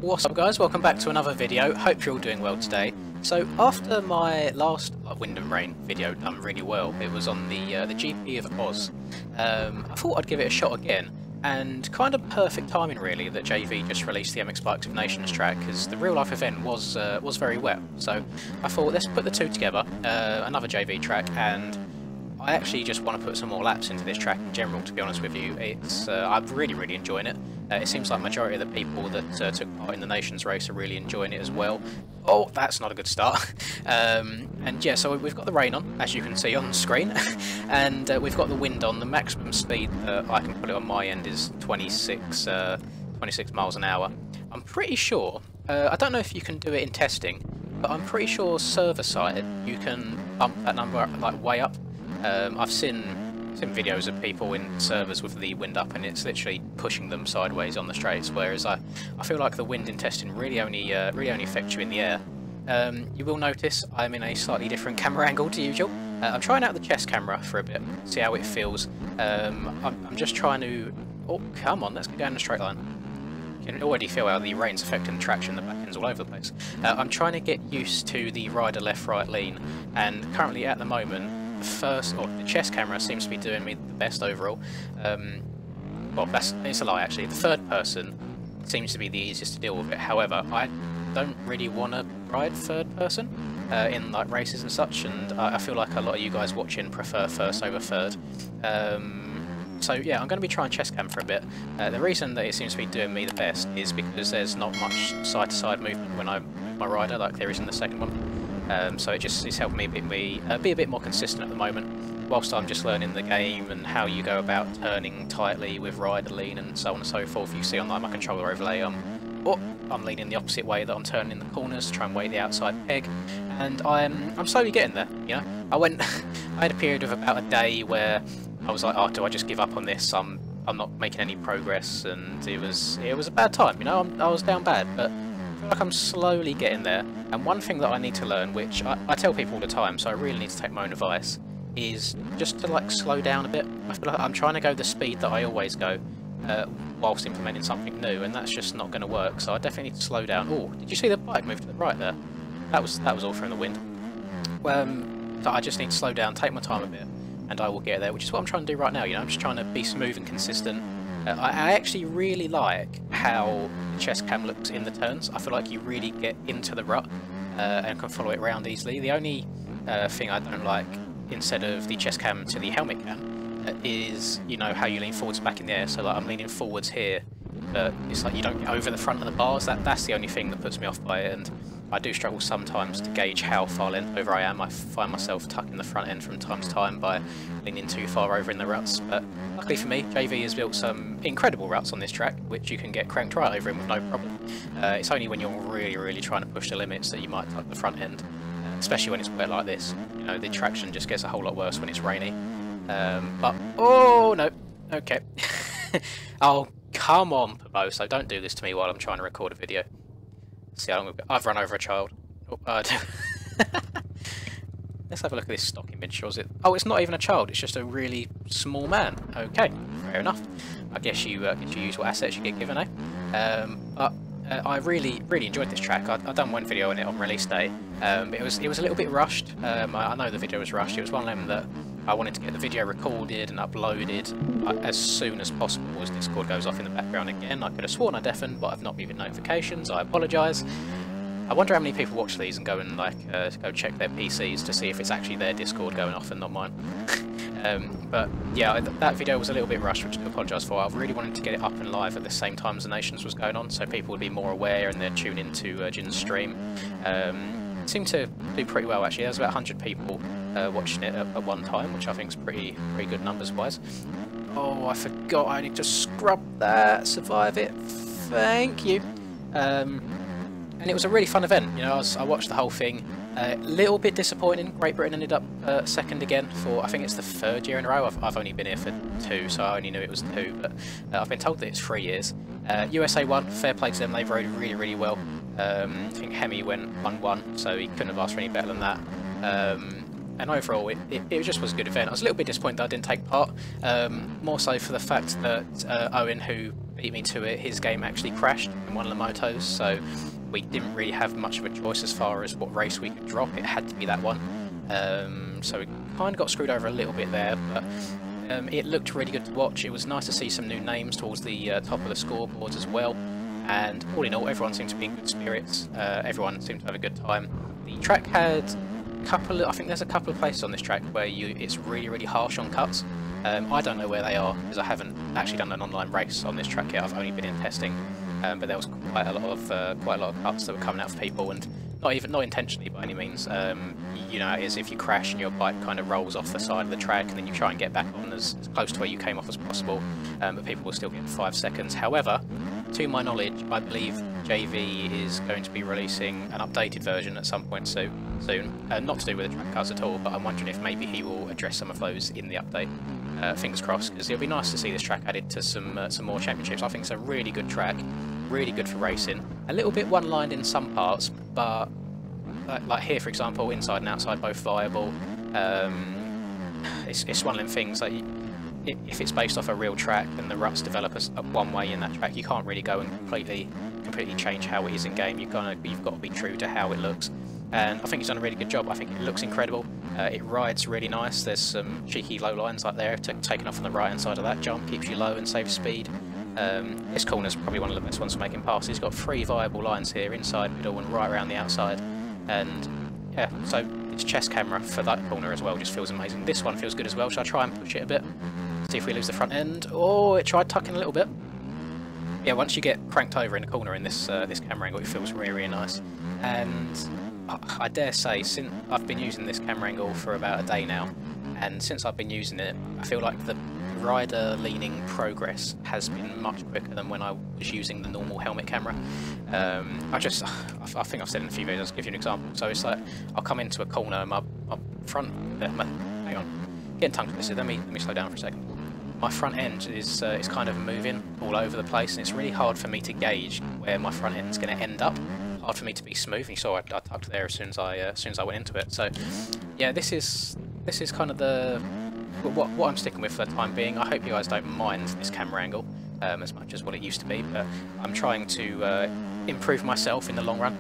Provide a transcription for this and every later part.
What's up guys, welcome back to another video. Hope you're all doing well today. So after my last Wind and Rain video done really well, it was on the GP of Oz, I thought I'd give it a shot again, and kind of perfect timing really that JV just released the MX Bikes of Nations track, because the real life event was very wet. So I thought let's put the two together, another JV track, and I actually just want to put some more laps into this track in general, to be honest with you. It's I'm really enjoying it. It seems like majority of the people that took part in the Nations race are really enjoying it as well. Oh, that's not a good start. And yeah, so we've got the rain on, as you can see on the screen, and we've got the wind on. The maximum speed that I can put it on my end is 26 miles an hour. I'm pretty sure, I don't know if you can do it in testing, but I'm pretty sure server side you can bump that number like way up. I've seen videos of people in servers with the wind up, and it's literally pushing them sideways on the straights, whereas I feel like the wind in testing really only affects you in the air. You will notice I'm in a slightly different camera angle to usual. I'm trying out the chest camera for a bit, see how it feels. I'm just trying to... Oh, come on, let's go down the straight line. You can already feel how the rain's affecting the traction, the back end's all over the place. I'm trying to get used to the rider left-right lean, and currently at the moment, the chest camera seems to be doing me the best overall. Well, it's a lie actually. The third person seems to be the easiest to deal with it. However, I don't really want to ride third person in like races and such, and I feel like a lot of you guys watching prefer first over third. So yeah, I'm going to be trying chest cam for a bit. The reason that it seems to be doing me the best is because there's not much side-to-side movement when I move my rider like there is in the second one. So it's helping me be a bit more consistent at the moment, whilst I'm just learning the game and how you go about turning tightly with rider lean and so on and so forth. You see on like my controller overlay, I'm leaning the opposite way that I'm turning in the corners to try and weight the outside peg, and I'm slowly getting there. You know, I had a period of about a day where I was like, oh, do I just give up on this? I'm not making any progress, and it was a bad time. You know, I was down bad, but I feel like I'm slowly getting there. And one thing that I need to learn, which I tell people all the time, so I really need to take my own advice, is just to like slow down a bit. I feel like I'm trying to go the speed that I always go whilst implementing something new, and that's just not going to work. So I definitely need to slow down. Oh, did you see the bike move to the right there? That was all from the wind. So I just need to slow down, take my time a bit, and I will get there, which is what I'm trying to do right now. You know, I'm just trying to be smooth and consistent. I actually really like how the chest cam looks in the turns. I feel like you really get into the rut and can follow it around easily. The only thing I don't like, instead of the chest cam to the helmet cam, is, you know, how you lean forwards back in the air. So like I'm leaning forwards here, but it's like you don't get over the front of the bars. That's the only thing that puts me off by it, and I do struggle sometimes to gauge how far length over I am. I find myself tucking the front end from time to time by leaning too far over in the ruts, but luckily for me, JV has built some incredible ruts on this track, which you can get cranked right over in with no problem. It's only when you're really trying to push the limits that you might tuck the front end, especially when it's wet like this. You know, the traction just gets a whole lot worse when it's rainy. But, oh no, okay. Oh, come on, Pabo, don't do this to me while I'm trying to record a video. See how long I've run over a child. Oh, let's have a look at this stock image. Or is it? Oh, it's not even a child. It's just a really small man. Okay, fair enough. I guess you use what assets you get given, eh? But I really enjoyed this track. I done one video on it on release day. It was a little bit rushed. I know the video was rushed. It was one of them that I wanted to get the video recorded and uploaded as soon as possible as Discord goes off in the background again. I could have sworn I deafened, but I've not muted notifications. I apologise. I wonder how many people watch these and go and go check their PCs to see if it's actually their Discord going off and not mine. But yeah, that video was a little bit rushed, which I apologise for. I really wanted to get it up and live at the same time as the Nations was going on, so people would be more aware and they'd tune into Jin's stream. It seemed to do pretty well actually. There was about 100 people watching it at one time, which I think is pretty good numbers wise. Oh, I forgot I need to scrub that, survive it, thank you. And it was a really fun event, you know. I watched the whole thing. A little bit disappointing. Great Britain ended up second again for, I think it's the third year in a row. I've only been here for 2, so I only knew it was 2, but I've been told that it's 3 years. USA won, fair play to them, they rode really well. I think Hemi went 1-1, so he couldn't have asked for any better than that. And overall, it just was a good event. I was a little bit disappointed that I didn't take part, more so for the fact that Owen, who beat me to it. His game actually crashed in one of the motos, so we didn't really have much of a choice as far as what race we could drop. It had to be that one. So we kind of got screwed over a little bit there, but it looked really good to watch. It was nice to see some new names towards the top of the scoreboards as well, and all in all, everyone seemed to be in good spirits. Everyone seemed to have a good time. The track had I think there's a couple of places on this track where it's really harsh on cuts. I don't know where they are because I haven't actually done an online race on this track yet. I've only been in testing, but there was quite a lot of cuts that were coming out for people, and not intentionally by any means. You know, as if you crash and your bike kind of rolls off the side of the track, and then you try and get back on as close to where you came off as possible, but people will still get 5 seconds. However, to my knowledge, I believe JV is going to be releasing an updated version at some point soon. Not to do with the track cuts at all, but I'm wondering if maybe he will address some of those in the update. Fingers crossed, because it'll be nice to see this track added to some more championships. I think it's a really good track, really good for racing. A little bit one-lined in some parts, but like here, for example, inside and outside both viable. It's one of them things like if it's based off a real track, then the ruts develop one way in that track. You can't really go and completely change how it is in game. You've got to be true to how it looks. And I think he's done a really good job. I think it looks incredible. It rides really nice. There's some cheeky low lines like there, taking off on the right hand side of that jump, keeps you low and saves speed. This corner's probably one of the best ones for making passes. He's got 3 viable lines here, inside, middle and right around the outside. And yeah, so its chest camera for that corner as well just feels amazing. This one feels good as well. Shall I try and push it a bit? See if we lose the front end. Oh, it tried tucking a little bit. Yeah, once you get cranked over in a corner in this camera angle, it feels really nice. And I dare say, since I've been using this camera angle for about a day now, and since I've been using it, I feel like the rider leaning progress has been much quicker than when I was using the normal helmet camera. I think I've said in a few videos, I'll give you an example. So it's like, I'll come into a corner, my front, hang on, getting tongue twisted, let me slow down for a second. My front end is kind of moving all over the place, and it's really hard for me to gauge where my front end's going to end up. Hard for me to be smooth, and you saw I tucked there as soon as I went into it. So yeah, this is kind of what I'm sticking with for the time being. I hope you guys don't mind this camera angle as much as what it used to be, but I'm trying to improve myself in the long run.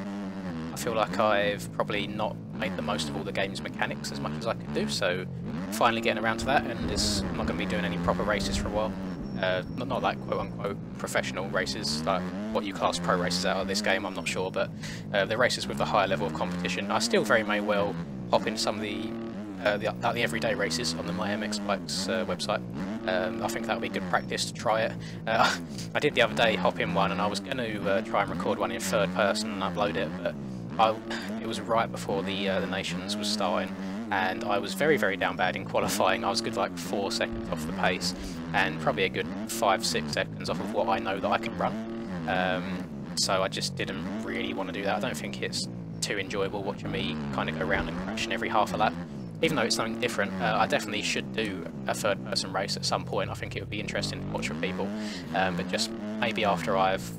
I feel like I've probably not made the most of all the game's mechanics as much as I could do, so finally getting around to that, and I'm not going to be doing any proper races for a while. Not like quote-unquote professional races, like what you class pro races out of this game, I'm not sure, but the races with the higher level of competition. I still very may well hop into some of the everyday races on the My MX Bikes website. I think that would be good practice to try it. I did the other day hop in one, and I was going to try and record one in third person and upload it, but it was right before the Nations was starting, and I was very down bad in qualifying. I was good like 4 seconds off the pace, and probably a good 5-6 seconds off of what I know that I can run. So I just didn't really want to do that. I don't think it's too enjoyable watching me kind of go around and crashing every half a lap. Even though it's something different, I definitely should do a third-person race at some point. I think it would be interesting to watch for people, but just maybe after I've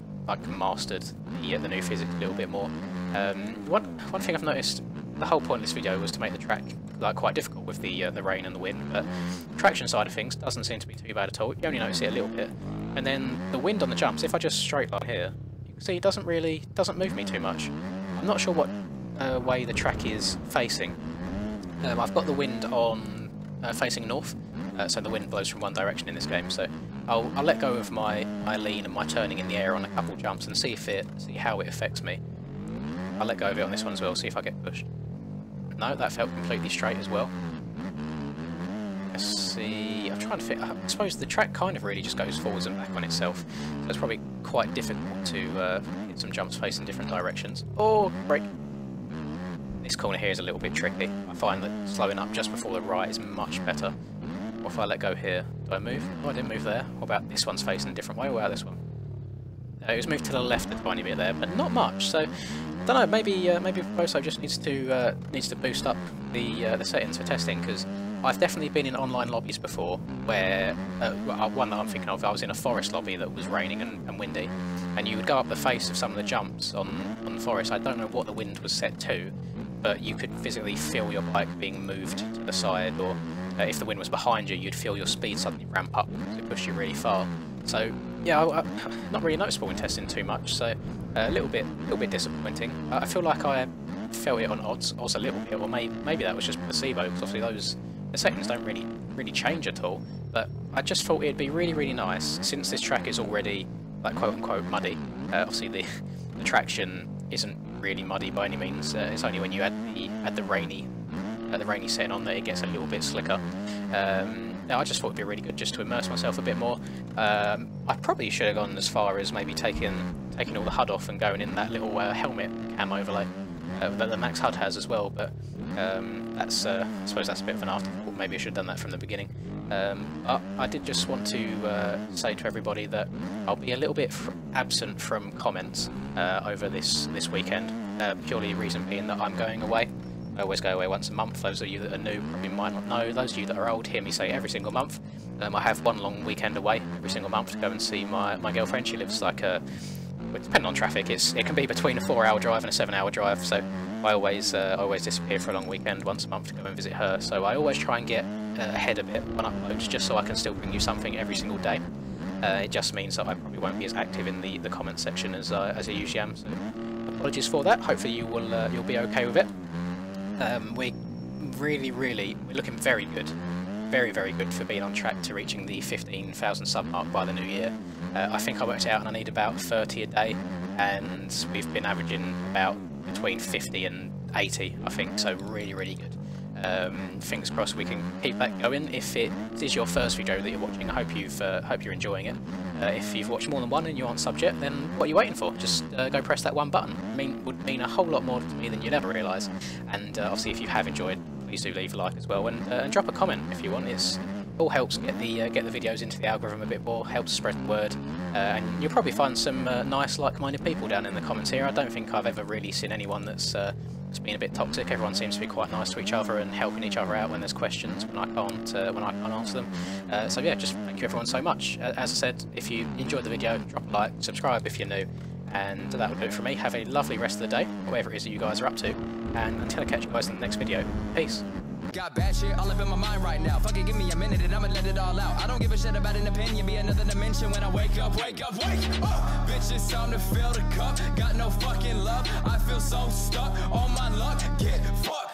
mastered the new physics a little bit more. One thing I've noticed, the whole point of this video was to make the track quite difficult with the rain and the wind, but the traction side of things doesn't seem to be too bad at all. You only notice it a little bit, and then the wind on the jumps. If I just straight line here, you can see it doesn't move me too much. I'm not sure what way the track is facing. I've got the wind on facing north, so the wind blows from one direction in this game. So I'll let go of my lean and my turning in the air on a couple jumps and see how it affects me. I'll let go of it on this one as well, see if I get pushed. No, that felt completely straight as well. Let's see. I'm trying to fit. I suppose the track kind of really just goes forwards and back on itself, so it's probably quite difficult to hit some jumps facing different directions. Oh, break. This corner here is a little bit tricky. I find that slowing up just before the right is much better. What if I let go here? Do I move? Oh, I didn't move there. What about this one's facing a different way? What about this one? It was moved to the left a tiny bit there, but not much. So, I don't know. Maybe Proso just needs to boost up the settings for testing, because I've definitely been in online lobbies before where one that I'm thinking of. I was in a forest lobby that was raining and windy, and you would go up the face of some of the jumps on the forest. I don't know what the wind was set to, but you could physically feel your bike being moved to the side, or if the wind was behind you, you'd feel your speed suddenly ramp up because it pushed you really far. So yeah, not really noticeable in testing too much, so a little bit disappointing. I feel like I felt it on Oz a little bit, or maybe that was just placebo, because obviously the settings don't really change at all. But I just thought it'd be really nice, since this track is already like quote unquote muddy. Obviously the traction isn't really muddy by any means. It's only when you add the rainy setting on that it gets a little bit slicker. I just thought it'd be really good just to immerse myself a bit more. I probably should have gone as far as maybe taking all the HUD off and going in that little helmet cam overlay that the Max HUD has as well, but that's I suppose that's a bit of an afterthought. Maybe I should have done that from the beginning. I did just want to say to everybody that I'll be a little bit absent from comments over this weekend, purely reason being that I'm going away. I always go away once a month. Those of you that are new probably might not know. Those of you that are old hear me say every single month. I have one long weekend away every single month to go and see my girlfriend. She lives like depending on traffic, it can be between a 4-hour drive and a 7-hour drive. So I always disappear for a long weekend once a month to go and visit her. So I always try and get ahead a bit on uploads, just so I can still bring you something every single day. It just means that I probably won't be as active in the comment section as I usually am. So apologies for that. Hopefully you'll be okay with it. We're looking very good, very good for being on track to reaching the 15,000 sub mark by the new year. I think I worked it out and I need about 30 a day, and we've been averaging about between 50 and 80, I think, so really good. Fingers crossed we can keep that going. If it is your first video that you're watching, I hope you're enjoying it. If you've watched more than one and you aren't sub yet, then what are you waiting for? Just go press that one button. Would mean a whole lot more to me than you'd ever realise. And obviously, if you have enjoyed, please do leave a like as well, and drop a comment if you want. It all helps get the videos into the algorithm a bit more, helps spread the word, and you'll probably find some nice, like-minded people down in the comments here. I don't think I've ever really seen anyone that's been a bit toxic. Everyone seems to be quite nice to each other and helping each other out when there's questions when I can't answer them. So yeah, just thank you everyone so much. As I said, if you enjoyed the video, drop a like, subscribe if you're new, and that would do it for me. Have a lovely rest of the day, whatever it is that you guys are up to, and until I catch you guys in the next video, peace. Got bad shit all up in my mind right now. Fuck it, give me a minute and I'ma let it all out. I don't give a shit about an opinion, be another dimension when I wake up. Bitch, it's time to fill the cup. Got no fucking love, I feel so stuck on my luck. Get fucked.